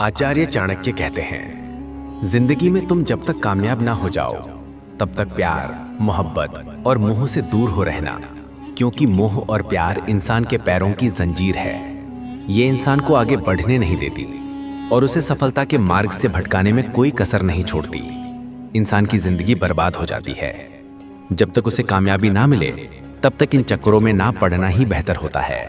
आचार्य चाणक्य कहते हैं, जिंदगी में तुम जब तक कामयाब ना हो जाओ तब तक प्यार, मोहब्बत और मोह से दूर हो रहना, क्योंकि मोह और प्यार इंसान के पैरों की जंजीर है। ये इंसान को आगे बढ़ने नहीं देती और उसे सफलता के मार्ग से भटकाने में कोई कसर नहीं छोड़ती। इंसान की जिंदगी बर्बाद हो जाती है। जब तक उसे कामयाबी ना मिले तब तक इन चक्करों में ना पड़ना ही बेहतर होता है।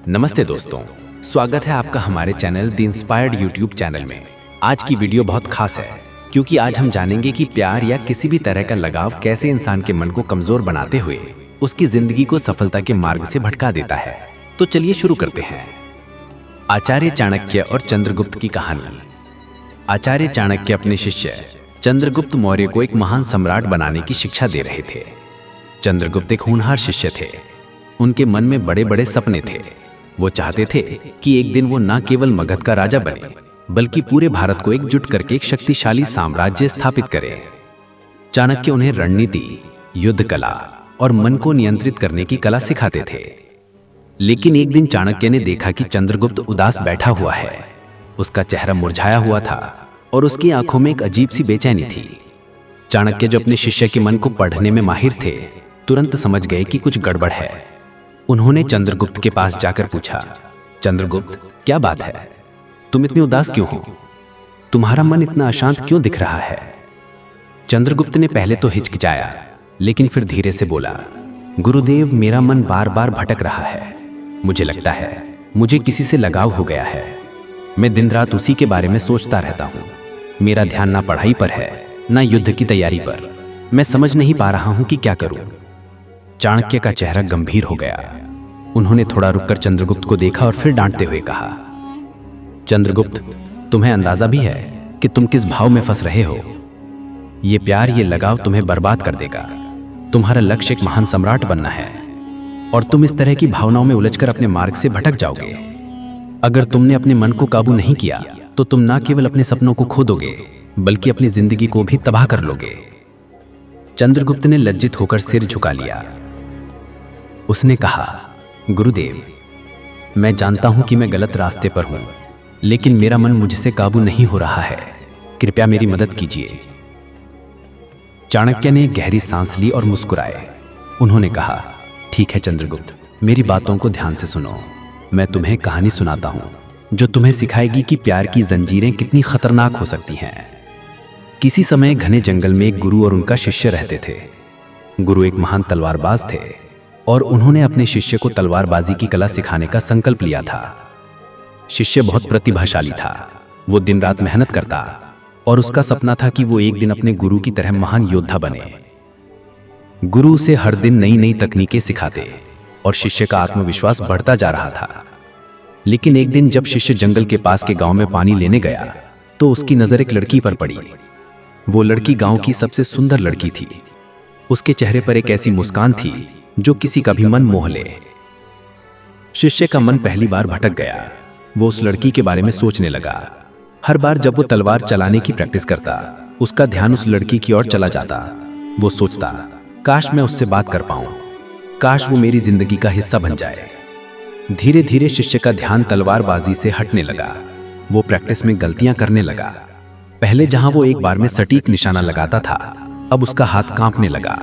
नमस्ते दोस्तों, स्वागत है आपका हमारे channel the inspired YouTube channel में। आज की वीडियो बहुत खास है क्योंकि आज हम जानेंगे कि प्यार या किसी भी तरह का लगाव कैसे इंसान के मन को कमजोर बनाते हुए उसकी जिंदगी को सफलता के मार्ग से भटका देता है। तो चलिए शुरू करते हैं। आचार्य चाणक्य और चंद्रगुप्त की कहानी। आचार्य चाणक्य अपने शिष्य चंद्रगुप्त मौर्य को एक महान सम्राट बनाने की शिक्षा दे रहे थे। चंद्रगुप्त एक होनहार शिष्य थे। उनके मन में बड़े बड़े सपने थे। वो चाहते थे कि एक दिन वो न केवल मगध का राजा बने बल्कि पूरे भारत को एकजुट करके एक शक्तिशाली साम्राज्य स्थापित करे। चाणक्य उन्हें रणनीति, युद्ध कला और मन को नियंत्रित करने की कला सिखाते थे। लेकिन एक दिन चाणक्य ने देखा कि चंद्रगुप्त उदास बैठा हुआ है। उसका चेहरा मुरझाया हुआ था और उसकी आंखों में एक अजीब सी बेचैनी थी। चाणक्य, जो अपने शिष्य के मन को पढ़ने में माहिर थे, तुरंत समझ गए कि कुछ गड़बड़ है। उन्होंने चंद्रगुप्त के पास जाकर पूछा, चंद्रगुप्त, क्या बात है? तुम इतने उदास क्यों हो? तुम्हारा मन इतना अशांत क्यों दिख रहा है? चंद्रगुप्त ने पहले तो हिचकिचाया, लेकिन फिर धीरे से बोला, गुरुदेव, मेरा मन बार बार भटक रहा है। मुझे लगता है मुझे किसी से लगाव हो गया है। मैं दिन रात उसी के बारे में सोचता रहता हूँ। मेरा ध्यान ना पढ़ाई पर है, ना युद्ध की तैयारी पर। मैं समझ नहीं पा रहा हूँ कि क्या करूँ। चाणक्य का चेहरा गंभीर हो गया। उन्होंने थोड़ा रुककर चंद्रगुप्त को देखा और फिर डांटते हुए कहा, चंद्रगुप्त, तुम्हें अंदाजा भी है कि तुम किस भाव में फंस रहे हो? ये प्यार, ये लगाव तुम्हें बर्बाद कर देगा। तुम्हारा लक्ष्य एक महान सम्राट बनना है और तुम इस तरह की भावनाओं में उलझकर अपने मार्ग से भटक जाओगे। अगर तुमने अपने मन को काबू नहीं किया तो तुम ना केवल अपने सपनों को खो दोगे बल्कि अपनी जिंदगी को भी तबाह कर लोगे। चंद्रगुप्त ने लज्जित होकर सिर झुका लिया। उसने कहा, गुरुदेव, मैं जानता हूं कि मैं गलत रास्ते पर हूं, लेकिन मेरा मन मुझसे काबू नहीं हो रहा है। कृपया मेरी मदद कीजिए। चाणक्य ने गहरी सांस ली और मुस्कुराए। उन्होंने कहा, ठीक है चंद्रगुप्त, मेरी बातों को ध्यान से सुनो। मैं तुम्हें कहानी सुनाता हूं जो तुम्हें सिखाएगी कि प्यार की जंजीरें कितनी खतरनाक हो सकती हैं। किसी समय घने जंगल में एक गुरु और उनका शिष्य रहते थे। गुरु एक महान तलवारबाज थे और उन्होंने अपने शिष्य को तलवारबाजी की कला सिखाने का संकल्प लिया था। शिष्य बहुत प्रतिभाशाली था। वो दिन रात मेहनत करता और उसका सपना था कि वो एक दिन अपने गुरु की तरह महान योद्धा बने। गुरु उसे हर दिन नई नई तकनीकें सिखाते और शिष्य का आत्मविश्वास बढ़ता जा रहा था। लेकिन एक दिन जब शिष्य जंगल के पास के गांव में पानी लेने गया तो उसकी नजर एक लड़की पर पड़ी। वो लड़की गांव की सबसे सुंदर लड़की थी। उसके चेहरे पर एक ऐसी मुस्कान थी जो किसी का भी मन मोह ले। शिष्य का मन पहली बार भटक गया। वो उस लड़की के बारे में सोचने लगा। हर बार जब वो तलवार चलाने की प्रैक्टिस करता, उसका ध्यान उस लड़की की ओर चला जाता। वो सोचता, काश मैं उससे बात कर पाऊं, काश वो मेरी जिंदगी का हिस्सा बन जाए। धीरे धीरे शिष्य का ध्यान तलवारबाजी से हटने लगा। वो प्रैक्टिस में गलतियां करने लगा। पहले जहां वो एक बार में सटीक निशाना लगाता था, अब उसका हाथ कांपने लगा।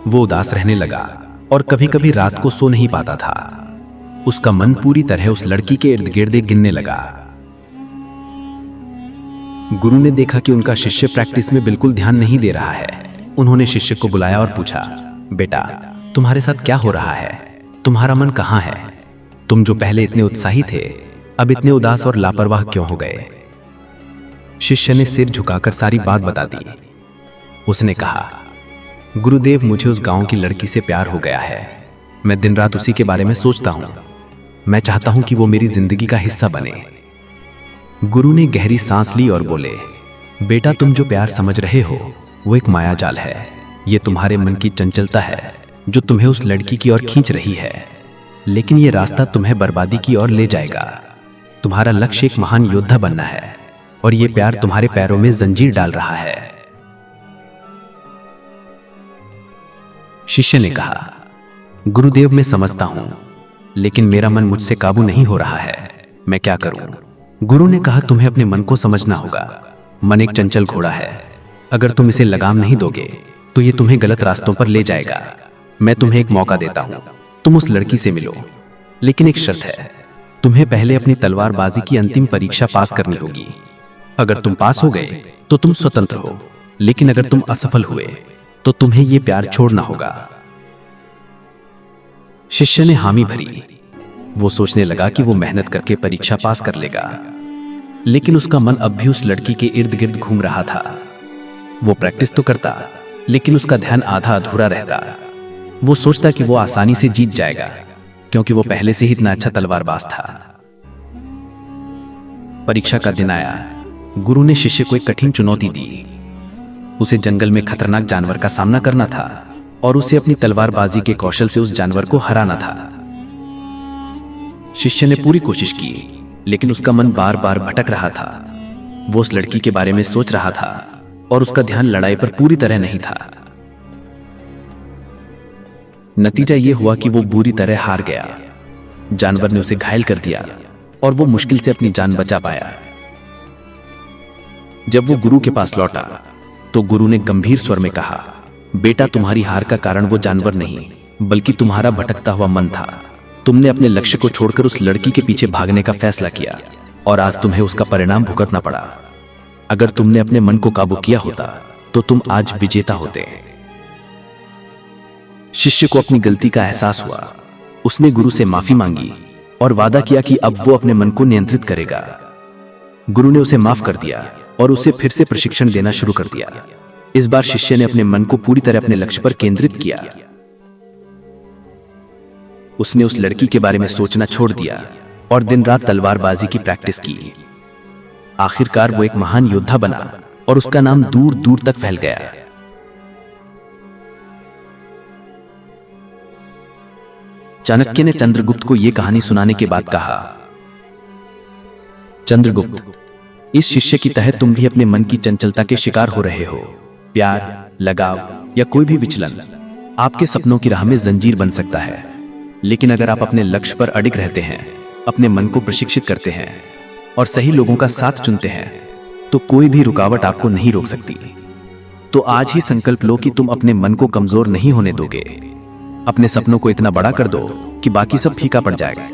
वो उदास रहने लगा और कभी कभी रात को सो नहीं पाता था। उसका मन पूरी तरह उस लड़की के इर्द गिर्द गिरने लगा। गुरु ने देखा कि उनका शिष्य प्रैक्टिस में बिल्कुल ध्यान नहीं दे रहा है। उन्होंने शिष्य को बुलाया और पूछा, बेटा, तुम्हारे साथ क्या हो रहा है? तुम्हारा मन कहाँ है? तुम जो पहले इतने उत्साही थे, अब इतने उदास और लापरवाह क्यों हो गए? शिष्य ने सिर झुकाकर सारी बात बता दी। उसने कहा, गुरुदेव, मुझे उस गांव की लड़की से प्यार हो गया है। मैं दिन रात उसी के बारे में सोचता हूं। मैं चाहता हूं कि वो मेरी जिंदगी का हिस्सा बने। गुरु ने गहरी सांस ली और बोले, बेटा, तुम जो प्यार समझ रहे हो वो एक मायाजाल है। ये तुम्हारे मन की चंचलता है जो तुम्हें उस लड़की की ओर खींच रही है। लेकिन ये रास्ता तुम्हें बर्बादी की ओर ले जाएगा। तुम्हारा लक्ष्य एक महान योद्धा बनना है और ये प्यार तुम्हारे पैरों में जंजीर डाल रहा है। शिष्य ने कहा, गुरुदेव, मैं समझता हूं, लेकिन मेरा मन मुझसे काबू नहीं हो रहा है। मैं क्या करूं? गुरु ने कहा, तुम्हें अपने मन को समझना होगा। मन एक चंचल घोड़ा है। अगर तुम इसे लगाम नहीं दोगे तो ये तुम्हें गलत रास्तों पर ले जाएगा। मैं तुम्हें एक मौका देता हूं, तुम उस लड़की से मिलो, लेकिन एक शर्त है, तुम्हें पहले अपनी तलवारबाजी की अंतिम परीक्षा पास करनी होगी। अगर तुम पास हो गए तो तुम स्वतंत्र हो, लेकिन अगर तुम असफल हुए तो तुम्हें यह प्यार छोड़ना होगा। शिष्य ने हामी भरी। वो सोचने लगा कि वो मेहनत करके परीक्षा पास कर लेगा, लेकिन उसका मन अब भी उस लड़की के इर्द गिर्द घूम रहा था। वो प्रैक्टिस तो करता, लेकिन उसका ध्यान आधा अधूरा रहता। वो सोचता कि वो आसानी से जीत जाएगा, क्योंकि वो पहले से ही इतना अच्छा तलवारबाज था। परीक्षा का दिन आया। गुरु ने शिष्य को एक कठिन चुनौती दी। उसे जंगल में खतरनाक जानवर का सामना करना था और उसे अपनी तलवारबाजी के कौशल से उस जानवर को हराना था। शिष्य ने पूरी कोशिश की, लेकिन उसका मन बार बार भटक रहा था। वो उस लड़की के बारे में सोच रहा था और उसका ध्यान लड़ाई पर पूरी तरह नहीं था। नतीजा यह हुआ कि वो बुरी तरह हार गया। जानवर ने उसे घायल कर दिया और वो मुश्किल से अपनी जान बचा पाया। जब वो गुरु के पास लौटा तो गुरु ने गंभीर स्वर में कहा, बेटा, तुम्हारी हार का कारण वो जानवर नहीं, बल्कि तुम्हारा भटकता हुआ मन था। तुमने अपने लक्ष्य को छोड़कर उस लड़की के पीछे भागने का फैसला किया और आज तुम्हें उसका परिणाम भुगतना पड़ा। अगर तुमने अपने मन को काबू किया होता तो तुम आज विजेता होते। शिष्य को अपनी गलती का एहसास हुआ। उसने गुरु से माफी मांगी और वादा किया कि अब वो अपने मन को नियंत्रित करेगा। गुरु ने उसे माफ कर दिया और उसे फिर से प्रशिक्षण देना शुरू कर दिया। इस बार शिष्य ने अपने मन को पूरी तरह अपने लक्ष्य पर केंद्रित किया। उसने उस लड़की के बारे में सोचना छोड़ दिया और दिन रात तलवारबाजी की प्रैक्टिस की। आखिरकार वो एक महान योद्धा बना और उसका नाम दूर दूर तक फैल गया। चाणक्य ने चंद्रगुप्त को यह कहानी सुनाने के बाद कहा, चंद्रगुप्त, इस शिष्य की तरह तुम भी अपने मन की चंचलता के शिकार हो रहे हो। प्यार, लगाव या कोई भी विचलन आपके सपनों की राह में जंजीर बन सकता है, लेकिन अगर आप अपने लक्ष्य पर अडिग रहते हैं, अपने मन को प्रशिक्षित करते हैं और सही लोगों का साथ चुनते हैं, तो कोई भी रुकावट आपको नहीं रोक सकती। तो आज ही संकल्प लो कि तुम अपने मन को कमजोर नहीं होने दोगे। अपने सपनों को इतना बड़ा कर दो कि बाकी सब फीका पड़ जाएगा।